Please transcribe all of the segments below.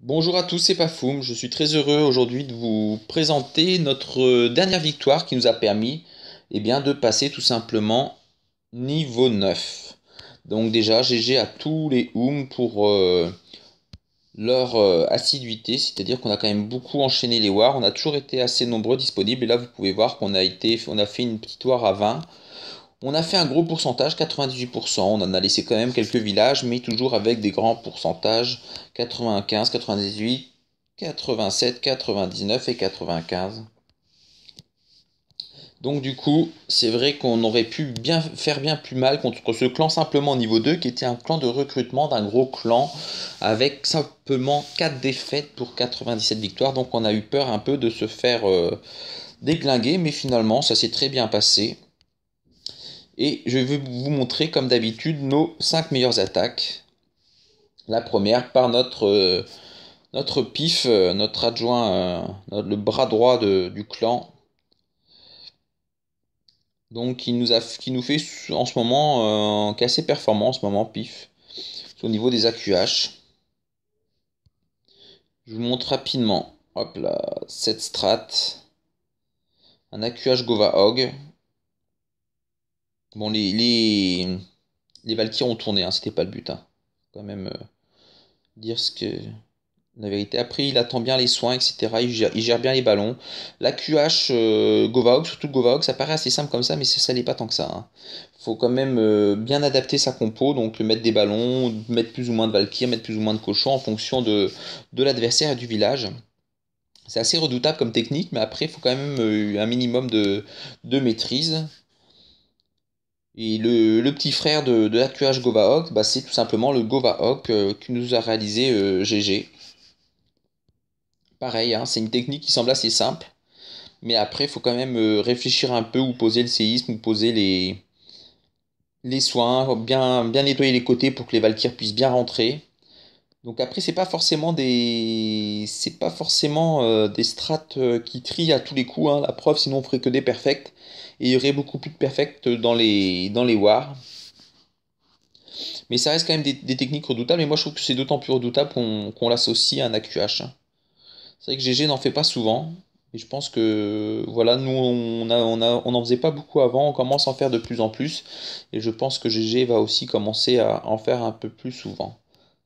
Bonjour à tous, c'est Pafoum. Je suis très heureux aujourd'hui de vous présenter notre dernière victoire qui nous a permis de passer tout simplement niveau 9. Donc déjà, GG à tous les pour leur assiduité, c'est-à-dire qu'on a quand même beaucoup enchaîné les wars, on a toujours été assez nombreux disponibles et là vous pouvez voir on a fait une petite war à 20. On a fait un gros pourcentage, 98%. On en a laissé quand même quelques villages, mais toujours avec des grands pourcentages, 95, 98, 87, 99 et 95. Donc du coup, c'est vrai qu'on aurait pu faire bien plus mal contre ce clan simplement niveau 2, qui était un clan de recrutement d'un gros clan, avec simplement 4 défaites pour 97 victoires. Donc on a eu peur un peu de se faire déglinguer, mais finalement ça s'est très bien passé. Et je vais vous montrer comme d'habitude nos 5 meilleures attaques. La première par notre pif, notre adjoint, le bras droit du clan. Donc qui nous fait en ce moment, qui est assez performant en ce moment, pif, au niveau des AQH. Je vous montre rapidement, hop là, cette strat, un AQH Gova Hog. Bon, les Valkyries ont tourné, hein, c'était pas le but. Hein. Quand même dire ce que, la vérité. Après, il attend bien les soins, etc. Il gère bien les ballons. La QH Govahog, surtout Govahog, ça paraît assez simple comme ça, mais ça l'est pas tant que ça. Hein. Faut quand même bien adapter sa compo, donc mettre des ballons, mettre plus ou moins de Valkyrie, mettre plus ou moins de cochons en fonction de l'adversaire et du village. C'est assez redoutable comme technique, mais après, il faut quand même un minimum de maîtrise. Et le petit frère de l'AQH Govahog, bah, c'est tout simplement le Govahog qui nous a réalisé GG. Pareil, hein, c'est une technique qui semble assez simple, mais après, il faut quand même réfléchir un peu où poser le séisme, où poser les soins, bien nettoyer les côtés pour que les Valkyries puissent bien rentrer. Donc après, c'est pas forcément des strats qui trient à tous les coups. Hein. La preuve, sinon on ferait que des perfects et il y aurait beaucoup plus de perfects dans les wars. Mais ça reste quand même des techniques redoutables et moi je trouve que c'est d'autant plus redoutable qu'on l'associe à un AQH. Hein. C'est vrai que GG n'en fait pas souvent. Et je pense que voilà, nous on en faisait pas beaucoup avant, on commence à en faire de plus en plus. Et je pense que GG va aussi commencer à en faire un peu plus souvent.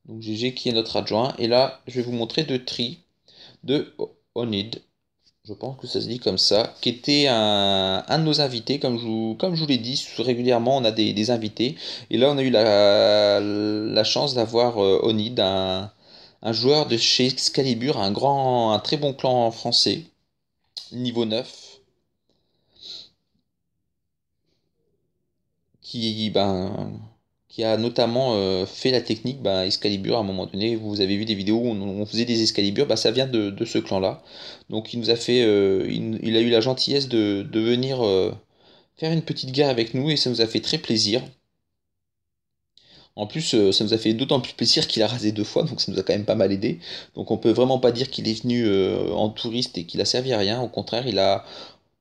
Donc GG qui est notre adjoint. Et là, je vais vous montrer deux tris de Onid. Je pense que ça se dit comme ça, qui était un de nos invités, comme je vous l'ai dit, régulièrement on a des invités. Et là on a eu la chance d'avoir Onid, un joueur de chez Excalibur, un très bon clan français, niveau 9, qui, qui a notamment fait la technique Excalibur à un moment donné. Vous avez vu des vidéos où on faisait des Excalibur, ça vient de ce clan-là. Donc il nous a fait, il a eu la gentillesse de venir faire une petite guerre avec nous et ça nous a fait très plaisir. En plus, ça nous a fait d'autant plus plaisir qu'il a rasé deux fois, donc ça nous a quand même pas mal aidé. Donc on peut vraiment pas dire qu'il est venu en touriste et qu'il a servi à rien. Au contraire, il a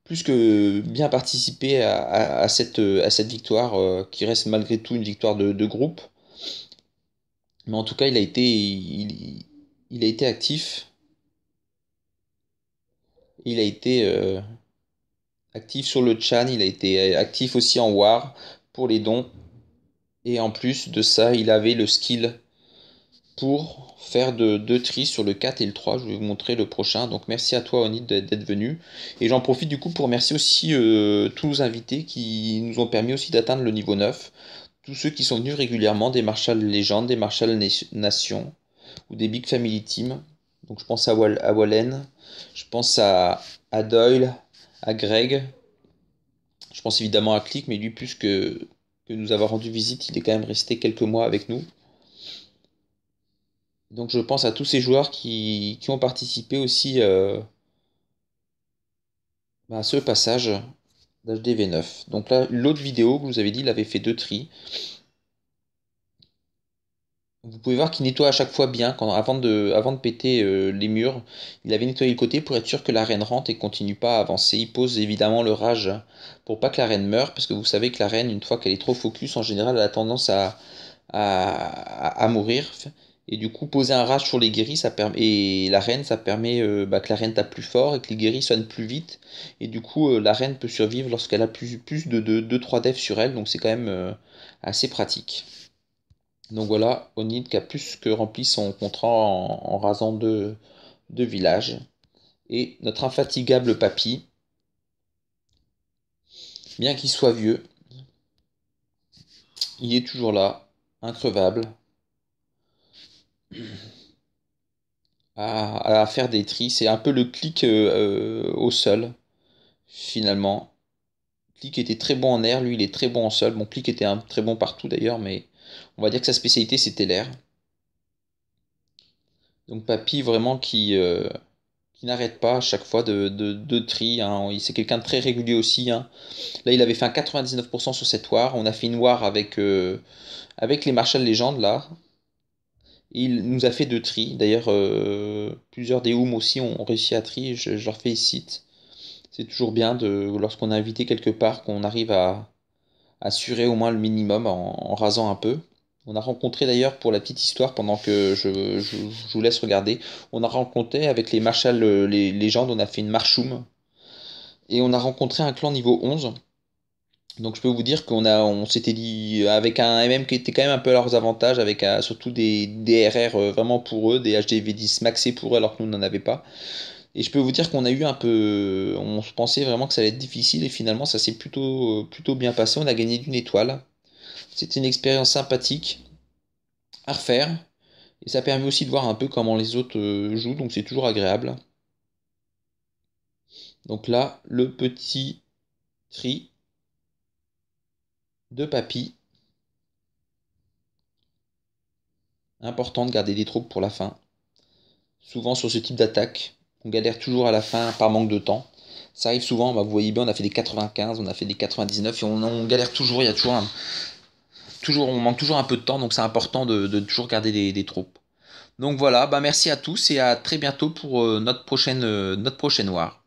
plus que bien participé à cette victoire qui reste malgré tout une victoire de groupe. Mais en tout cas, il a été actif. Il a été actif sur le chan, il a été actif aussi en war pour les dons. Et en plus de ça, il avait le skill pour faire deux tris sur le 4 et le 3. Je vais vous montrer le prochain. Donc merci à toi Onid d'être venu. Et j'en profite du coup pour remercier aussi tous nos invités qui nous ont permis aussi d'atteindre le niveau 9. Tous ceux qui sont venus régulièrement, des Marshall légendes, des Marshall Nation ou des Big Family Team. Donc je pense à Wallen, je pense à Doyle, à Greg. Je pense évidemment à Click, mais lui plus que nous avoir rendu visite, il est quand même resté quelques mois avec nous. Donc je pense à tous ces joueurs qui ont participé aussi à ce passage d'HDV9. Donc là, l'autre vidéo que vous avez dit, il avait fait deux tris. Vous pouvez voir qu'il nettoie à chaque fois bien. Avant de péter les murs, il avait nettoyé le côté pour être sûr que la reine rentre et continue pas à avancer. Il pose évidemment le rage pour pas que la reine meure, parce que vous savez que la reine, une fois qu'elle est trop focus, en général, elle a tendance à mourir. Et du coup, poser un rage sur les guéris, ça permet, et la reine, ça permet que la reine tape plus fort et que les guéris soignent plus vite. Et du coup, la reine peut survivre lorsqu'elle a plus de 2-3 devs sur elle, donc c'est quand même assez pratique. Donc voilà, Onid qui a plus que rempli son contrat en rasant deux villages. Et notre infatigable papy, bien qu'il soit vieux, il est toujours là, increvable, à faire des tris. C'est un peu le clic au sol, finalement. Clic était très bon en air, lui il est très bon en sol. Mon Clic était très bon partout d'ailleurs, mais on va dire que sa spécialité c'était l'air. Donc Papy vraiment qui n'arrête pas à chaque fois de tri, hein. C'est quelqu'un de très régulier aussi, hein. Là il avait fait un 99% sur cette war. On a fait une war avec les Marshall Legends là. Il nous a fait deux tris. D'ailleurs, plusieurs des Oum aussi ont réussi à tri. Je leur félicite. C'est toujours bien lorsqu'on est invité quelque part qu'on arrive à assurer au moins le minimum en rasant un peu. On a rencontré d'ailleurs, pour la petite histoire, pendant que je vous laisse regarder, on a rencontré avec les Marshall, les légendes, on a fait une Marshoum. Et on a rencontré un clan niveau 11. Donc je peux vous dire on s'était dit avec un MM qui était quand même un peu à leurs avantages, avec surtout des RR vraiment pour eux, des HDV10 maxés pour eux alors que nous n'en avions pas. Et je peux vous dire qu'on a eu un peu, on se pensait vraiment que ça allait être difficile et finalement ça s'est plutôt bien passé. On a gagné d'une étoile. C'était une expérience sympathique à refaire et ça permet aussi de voir un peu comment les autres jouent, donc c'est toujours agréable. Donc là, le petit tri de papy. Important de garder des troupes pour la fin. Souvent sur ce type d'attaque, on galère toujours à la fin par manque de temps. Ça arrive souvent, vous voyez bien, on a fait des 95, on a fait des 99 et on galère toujours, il y a on manque toujours un peu de temps, donc c'est important de toujours garder des troupes. Donc voilà, merci à tous et à très bientôt pour notre prochaine war.